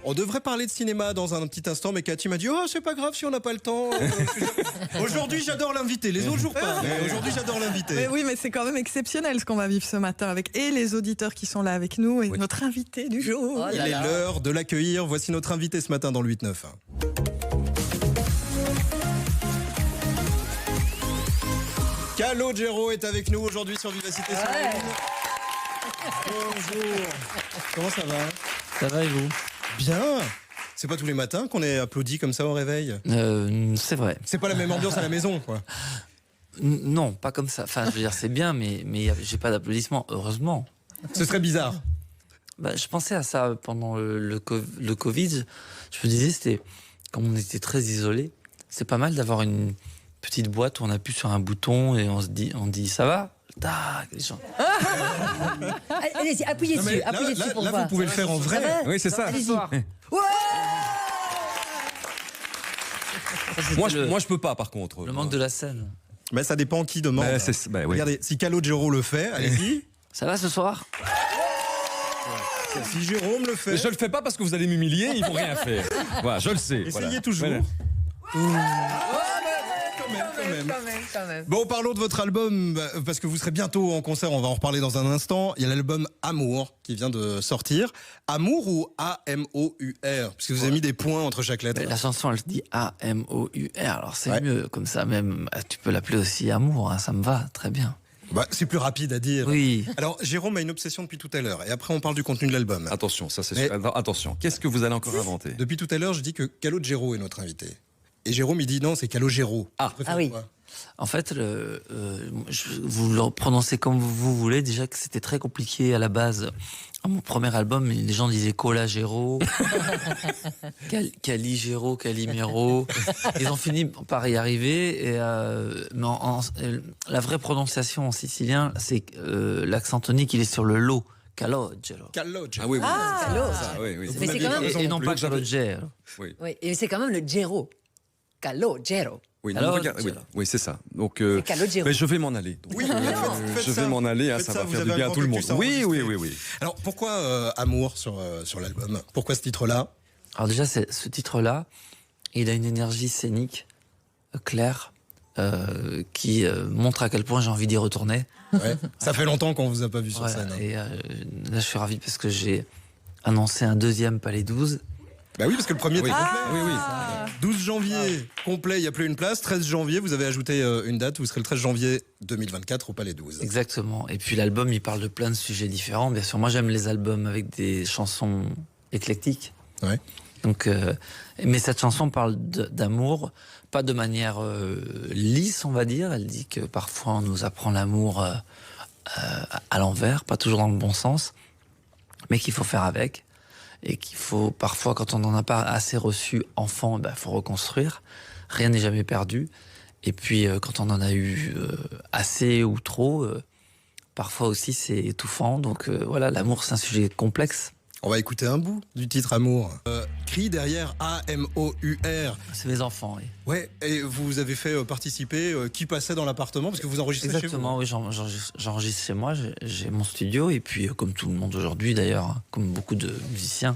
On devrait parler de cinéma dans un petit instant, mais Cathy m'a dit « Oh, c'est pas grave si on n'a pas le temps. » Aujourd'hui, j'adore l'invité. Les autres jours pas. Mais aujourd'hui, j'adore l'invité. Mais oui, mais c'est quand même exceptionnel ce qu'on va vivre ce matin avec et les auditeurs qui sont là avec nous et notre invité du jour. Oh Il est l'heure de l'accueillir. Voici notre invité ce matin dans le 8-9. Calogero est avec nous aujourd'hui sur Vivacité sur la Lune. Bonjour. Comment ça va? Ça va et vous? Bien. C'est pas tous les matins qu'on est applaudi comme ça au réveil? C'est vrai. C'est pas la même ambiance à la maison, quoi. Non, pas comme ça. Enfin, je veux dire, c'est bien, mais j'ai pas d'applaudissements, heureusement. Ce serait bizarre. Bah, je pensais à ça pendant le Covid. Je me disais, c'était, comme on était très isolés, c'est pas mal d'avoir une petite boîte où on appuie sur un bouton et on dit ça va? Tac, les gens. Allez-y, appuyez dessus, appuyez dessus pour là, voir. vous pouvez le faire en vrai. Oui, c'est ça. Allez-y. Moi, je peux pas, par contre. Le manque de la scène. Mais ça dépend qui demande. Oui. Regardez, si Calogero le fait, allez-y. Ça va ce soir? Si Jérôme le fait. Mais je le fais pas parce que vous allez m'humilier, ils vont rien faire. Voilà, je le sais. Essayez toujours. Quand même. Bon, parlons de votre album, parce que vous serez bientôt en concert, on va en reparler dans un instant. Il y a l'album Amour qui vient de sortir. Amour ou A-M-O-U-R? Parce que vous avez mis des points entre chaque lettre. La chanson, elle dit A-M-O-U-R. Alors c'est mieux, comme ça même. Tu peux l'appeler aussi Amour, hein, ça me va très bien. C'est plus rapide à dire. Oui. Alors, Jérôme a une obsession depuis tout à l'heure. Et après, on parle du contenu de l'album. Attention, ça c'est sûr. Attention, qu'est-ce que vous allez encore inventer? Depuis tout à l'heure, je dis que Calogero est notre invité. Et Jérôme, il dit non, c'est Calogero. Ah oui. En fait, vous le prononcez comme vous voulez. Déjà que c'était très compliqué à la base. À mon premier album, les gens disaient Colagero, Caligero, Calimero. Ils ont fini par y arriver. Mais la vraie prononciation en sicilien, c'est l'accent tonique, il est sur le lo. Calogero. Calogero. Ah oui, oui. Oui. Mais c'est quand même... Et non pas Calogero. Oui. Oui, et c'est quand même le Gero. Calogero. Oui, Alors, oui, c'est ça. Donc, Calogero. mais je vais m'en aller. Donc, Oui, je vais m'en aller, hein, ça va faire du bien à tout le monde. Oui. Alors, pourquoi Amour sur l'album? Pourquoi ce titre-là? Alors déjà, ce titre-là, il a une énergie scénique claire qui montre à quel point j'ai envie d'y retourner. Ouais. Ça fait longtemps qu'on vous a pas vu sur scène. Et là, je suis ravi parce que j'ai annoncé un deuxième Palais 12. Bah oui, parce que le premier était complet. Oui. 12 janvier, complet, il n'y a plus une place. 13 janvier, vous avez ajouté une date, vous serez le 13 janvier 2024 au Palais 12. Exactement. Et puis l'album, il parle de plein de sujets différents. Bien sûr, moi j'aime les albums avec des chansons éclectiques. Ouais. Donc, mais cette chanson parle d'amour, pas de manière lisse, on va dire. Elle dit que parfois on nous apprend l'amour à l'envers, pas toujours dans le bon sens, mais qu'il faut faire avec. Et qu'il faut, parfois, quand on n'en a pas assez reçu enfant, faut reconstruire. Rien n'est jamais perdu. Et puis, quand on en a eu assez ou trop, parfois aussi c'est étouffant. Donc voilà, l'amour, c'est un sujet complexe. On va écouter un bout du titre Amour. Crie derrière A-M-O-U-R. C'est mes enfants, oui. Ouais, et vous avez fait participer qui passait dans l'appartement, parce que vous enregistrez Exactement, chez vous. oui, j'enregistre chez moi, j'ai mon studio, et puis comme tout le monde aujourd'hui d'ailleurs, hein, comme beaucoup de musiciens,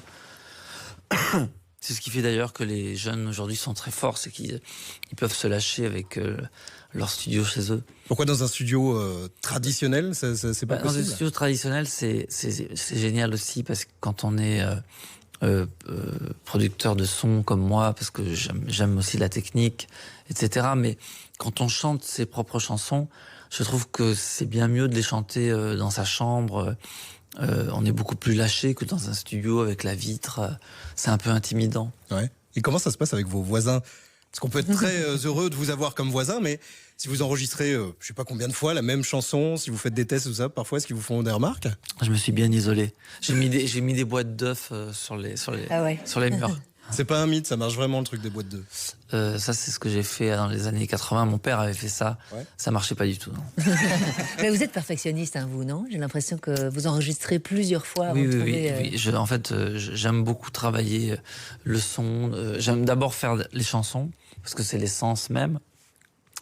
c'est ce qui fait d'ailleurs que les jeunes aujourd'hui sont très forts, c'est qu'ils peuvent se lâcher avec leur studio chez eux. Pourquoi dans un studio traditionnel, c'est pas Dans un possible? studio traditionnel, c'est génial aussi, parce que quand on est producteur de son comme moi, parce que j'aime aussi la technique, etc. Mais quand on chante ses propres chansons, je trouve que c'est bien mieux de les chanter dans sa chambre. On est beaucoup plus lâché que dans un studio avec la vitre. C'est un peu intimidant. Ouais. Et comment ça se passe avec vos voisins? Parce qu'on peut être très heureux de vous avoir comme voisin, mais si vous enregistrez, je sais pas combien de fois, la même chanson, si vous faites des tests, tout ça, parfois, est-ce qu'ils vous font des remarques? Je me suis bien isolé. J'ai mis des boîtes d'œufs sur les murs. C'est pas un mythe, ça marche vraiment le truc des boîtes d'œufs. Ça, c'est ce que j'ai fait dans les années 80. Mon père avait fait ça. Ouais. Ça marchait pas du tout. Non. Mais vous êtes perfectionniste, hein, vous, non? J'ai l'impression que vous enregistrez plusieurs fois avant oui, de trouver... Oui. En fait, j'aime beaucoup travailler le son. J'aime d'abord faire les chansons, parce que c'est l'essence même.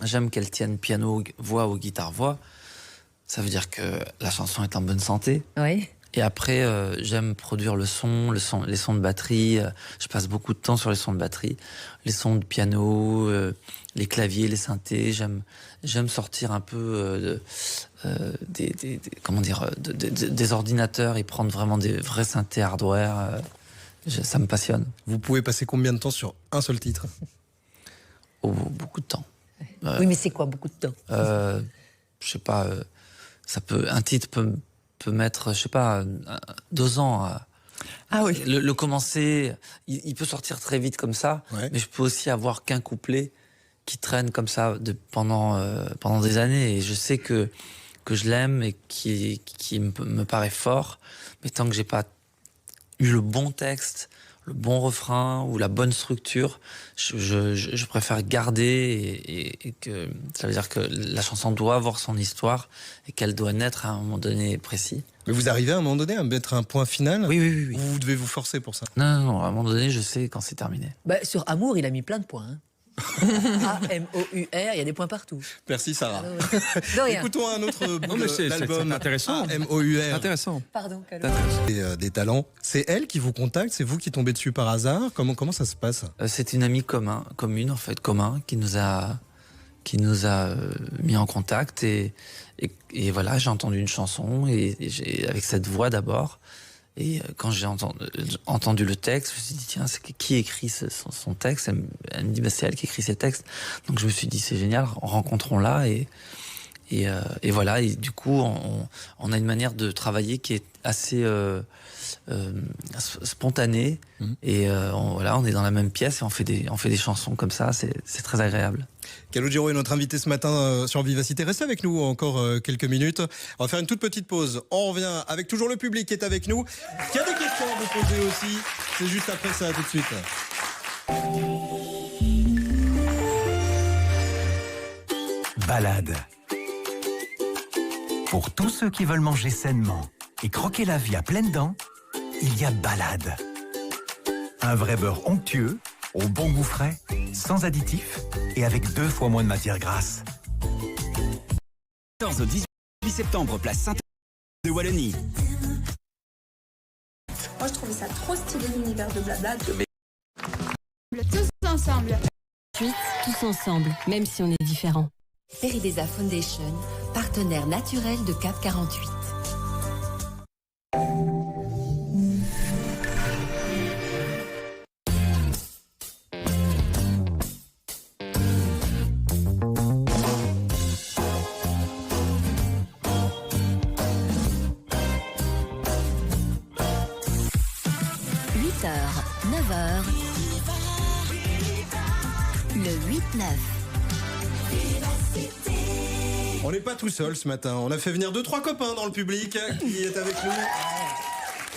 J'aime qu'elles tiennent piano, voix ou guitare-voix. Ça veut dire que la chanson est en bonne santé. Oui. Et après, j'aime produire les sons de batterie. Je passe beaucoup de temps sur les sons de batterie, les sons de piano, les claviers, les synthés. J'aime sortir un peu des ordinateurs et prendre vraiment des vrais synthés hardware. Ça me passionne. Vous pouvez passer combien de temps sur un seul titre? Oh, beaucoup de temps. Oui, mais c'est quoi beaucoup de temps? Je sais pas. Un titre peut mettre, je sais pas, 2 ans. Ah oui. Le commencer, il peut sortir très vite comme ça, Ouais. mais je peux aussi avoir qu'un couplet qui traîne comme ça pendant des années. Et je sais que je l'aime et qui me paraît fort, mais tant que j'ai pas eu le bon texte, le bon refrain ou la bonne structure, je préfère garder et que ça veut dire que la chanson doit avoir son histoire et qu'elle doit naître à un moment donné précis. Mais vous arrivez à un moment donné à mettre un point final? Oui. Vous devez vous forcer pour ça? Non, à un moment donné, je sais quand c'est terminé. Bah, sur Amour, il a mis plein de points. A-M-O-U-R, il y a des points partout. Merci Sarah. De rien. Écoutons un autre bout Non, mais c'est l'album intéressant. A-M-O-U-R. Intéressant. Pardon, Calo. Des talents. C'est elle qui vous contacte? C'est vous qui tombez dessus par hasard? Comment ça se passe? C'est une amie commun qui nous a mis en contact et voilà, j'ai entendu une chanson et avec cette voix d'abord. Et quand j'ai entendu le texte, je me suis dit, tiens, c'est qui écrit son texte? Elle me dit, bah, c'est elle qui écrit ses textes. Donc je me suis dit, c'est génial, rencontrons-la. Et voilà, et du coup, on a une manière de travailler qui est assez spontanée. Et voilà, on est dans la même pièce et on fait des chansons comme ça, c'est très agréable. Calogero est notre invité ce matin sur Vivacité. Restez avec nous encore quelques minutes. On va faire une toute petite pause. On revient avec toujours le public qui est avec nous. Il y a des questions à vous poser aussi. C'est juste après ça, tout de suite. Balade. Pour tous ceux qui veulent manger sainement et croquer la vie à pleines dents, il y a Balade. Un vrai beurre onctueux, au bon goût frais, sans additifs et avec 2 fois moins de matière grasse. 14 au 18 septembre, place Saint-Denis de Wallonie. Moi, je trouvais ça trop stylé, l'univers de Blabla. Tous ensemble. Ensuite, tous ensemble, même si on est différents. Peridesa Foundation, partenaire naturel de CAP 48. Le 8-9. On n'est pas tout seul ce matin. On a fait venir 2-3 copains dans le public qui est avec nous.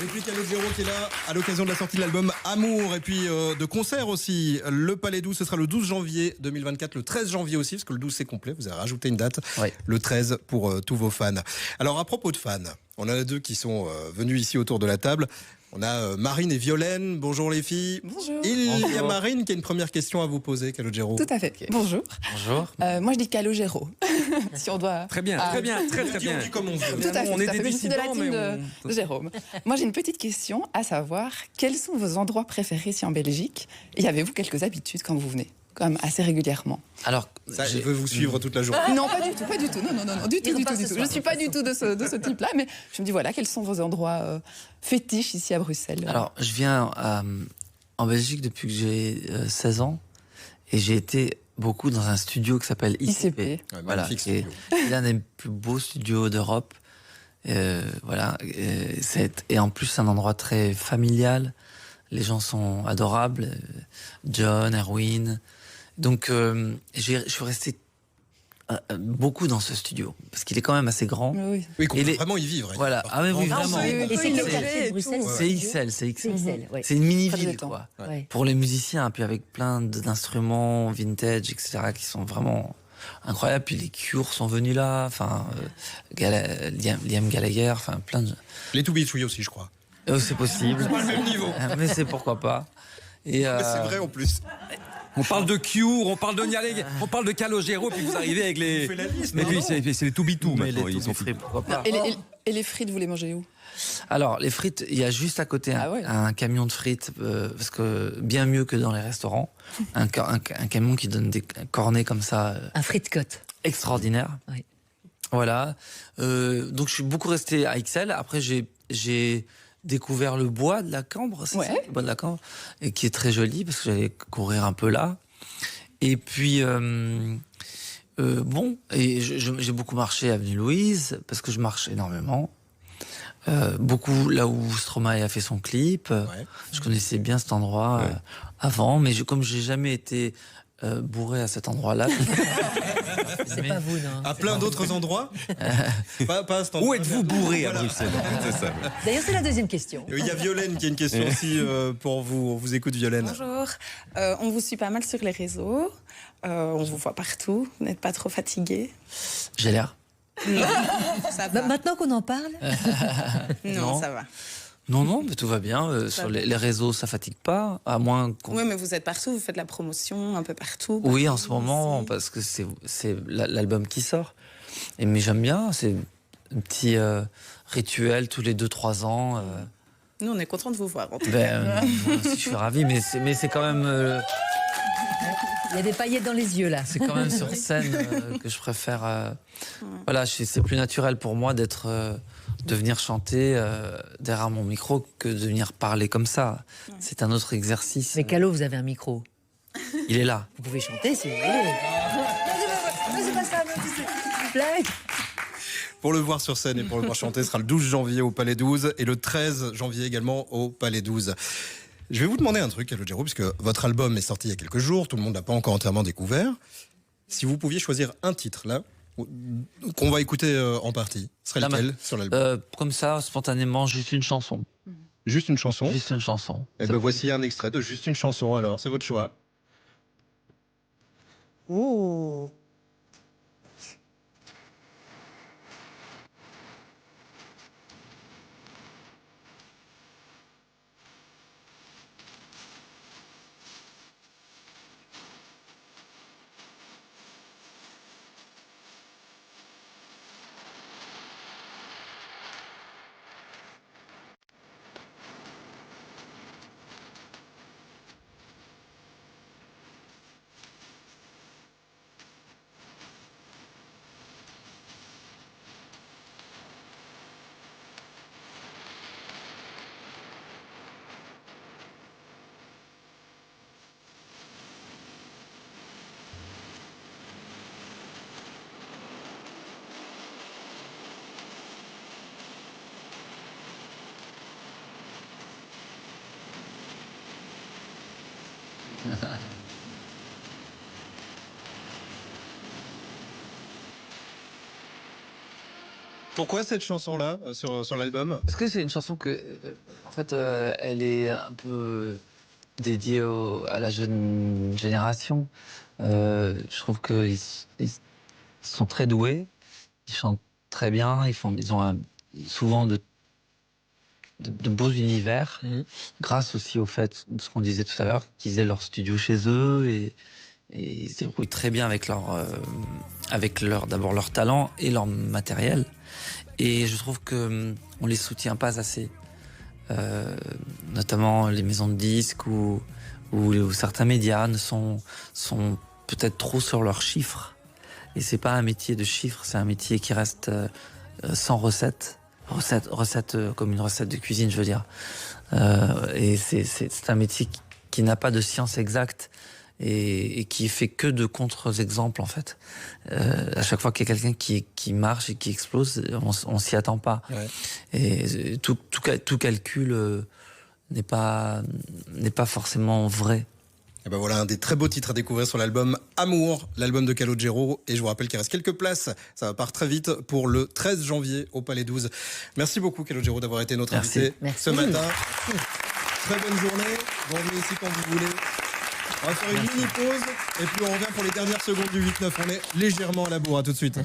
Et puis Calogero qui est là à l'occasion de la sortie de l'album Amour et puis de concerts aussi. Le Palais 12, ce sera le 12 janvier 2024, le 13 janvier aussi, parce que le 12 c'est complet, vous avez rajouté une date, le 13 pour tous vos fans. Alors à propos de fans, on en a 2 qui sont venus ici autour de la table. On a Marine et Violaine. Bonjour les filles. Bonjour. Il y a Marine qui a une première question à vous poser, Calogero. Tout à fait. Okay. Bonjour. Bonjour. Moi je dis Calogero. Si on doit. Très bien, très bien. On dit comme on veut. Tout à fait. On est des dissidents, je suis de la team de Jérôme. Moi j'ai une petite question, à savoir quels sont vos endroits préférés ici en Belgique et avez-vous quelques habitudes quand vous venez? Quand même assez régulièrement. Alors, je veux vous suivre toute la journée. Non, pas du tout. Non, du tout. Je ne suis pas du tout de ce type-là, mais je me dis voilà, quels sont vos endroits fétiches ici à Bruxelles? Alors, je viens en Belgique depuis que j'ai 16 ans et j'ai été beaucoup dans un studio qui s'appelle ICP. Ouais, voilà, qui est l'un des plus beaux studios d'Europe. Voilà, et en plus, c'est un endroit très familial. Les gens sont adorables. John, Erwin. Donc, je suis resté beaucoup dans ce studio parce qu'il est quand même assez grand. Oui, qu'on peut vraiment y vivre. Voilà. Ah oui, vraiment. Et c'est le quartier de Bruxelles. C'est XL, c'est XL. Ouais. C'est une mini-ville, quoi. Ouais. Pour les musiciens, puis avec plein d'instruments vintage, etc., qui sont vraiment incroyables. Puis les Cure sont venus là. Enfin, Liam Gallagher. Enfin, plein de. Les To Be Free aussi, je crois. C'est possible. C'est pas le même niveau. Mais c'est pourquoi pas. Et c'est vrai en plus. On parle de Cure, on parle de Nialeg, on parle de Calogero, puis vous arrivez avec les. On fait la liste, mais puis c'est les To Be Two maintenant. Ils sont free, pourquoi pas. Et les frites, vous les mangez où? Alors, les frites, il y a juste à côté un camion de frites, parce que bien mieux que dans les restaurants. Un camion qui donne des cornets comme ça. Un frite-cote. Extraordinaire. Oui. Voilà. Donc, je suis beaucoup resté à Ixelles. Après, j'ai découvert le bois de la Cambre, c'est ça, le bois de la Cambre, et qui est très joli, parce que j'allais courir un peu là. Et puis... j'ai beaucoup marché à Avenue Louise, parce que je marche énormément. Beaucoup là où Stromae a fait son clip. Je connaissais bien cet endroit avant, mais comme j'ai jamais été bourré à cet endroit-là. C'est pas vous, non? À plein d'autres endroits pas à cet endroit. Où êtes-vous bourré à Bruxelles? C'est ça. D'ailleurs, c'est la deuxième question. Il y a Violaine qui a une question aussi pour vous. On vous écoute, Violaine. Bonjour. On vous suit pas mal sur les réseaux. On vous voit partout. Vous n'êtes pas trop fatigué? J'ai l'air. Non, ça va. Maintenant qu'on en parle? Non, ça va. Non, mais tout va bien. Sur les réseaux, ça fatigue pas, à moins qu'on... Oui, mais vous êtes partout, vous faites de la promotion un peu partout. Oui, en ce moment, parce que c'est l'album qui sort. Mais j'aime bien, c'est un petit rituel tous les 2-3 ans. Nous, on est contents de vous voir, en tout cas. Moi aussi, je suis ravi, mais c'est quand même... Il y a des paillettes dans les yeux, là. C'est quand même sur scène que je préfère... Voilà, c'est plus naturel pour moi de venir chanter derrière mon micro que de venir parler comme ça. C'est un autre exercice. Mais Calo, vous avez un micro. Il est là. Vous pouvez chanter si vous voulez. C'est pas ça, blague. Pour le voir sur scène et pour le voir chanter, ce sera le 12 janvier au Palais 12 et le 13 janvier également au Palais 12. Je vais vous demander un truc, Calogero, puisque votre album est sorti il y a quelques jours, tout le monde l'a pas encore entièrement découvert. Si vous pouviez choisir un titre, là, qu'on va écouter en partie, ce serait lequel sur l'album? Comme ça, spontanément, juste une chanson. Juste une chanson? Juste une chanson. Et ben voici un extrait de juste une chanson, alors, c'est votre choix. Oh. Pourquoi cette chanson-là sur l'album? Parce que c'est une chanson que, en fait, elle est un peu dédiée à la jeune génération. Je trouve qu'ils sont très doués, ils chantent très bien, ils ont souvent de beaux univers, grâce aussi au fait, ce qu'on disait tout à l'heure, qu'ils aient leur studio chez eux et ils se débrouillent très bien avec d'abord leur talent et leur matériel. Et je trouve que on les soutient pas assez, notamment les maisons de disques ou certains médias sont peut-être trop sur leurs chiffres. Et c'est pas un métier de chiffres, c'est un métier qui reste sans recette comme une recette de cuisine, je veux dire. Et c'est un métier qui n'a pas de science exacte et qui fait que de contre-exemples, en fait. À chaque fois qu'il y a quelqu'un qui marche et qui explose, on s'y attend pas. Ouais. Et tout calcul n'est pas forcément vrai. Et ben voilà un des très beaux titres à découvrir sur l'album Amour, l'album de Calogero. Et je vous rappelle qu'il reste quelques places, ça part très vite, pour le 13 janvier au Palais 12. Merci beaucoup Calogero d'avoir été notre invité ce matin. Très bonne journée, vous revenez ici quand vous voulez. On va faire une mini pause et puis on revient pour les dernières secondes du 8-9. On est légèrement à la bourre, à tout de suite.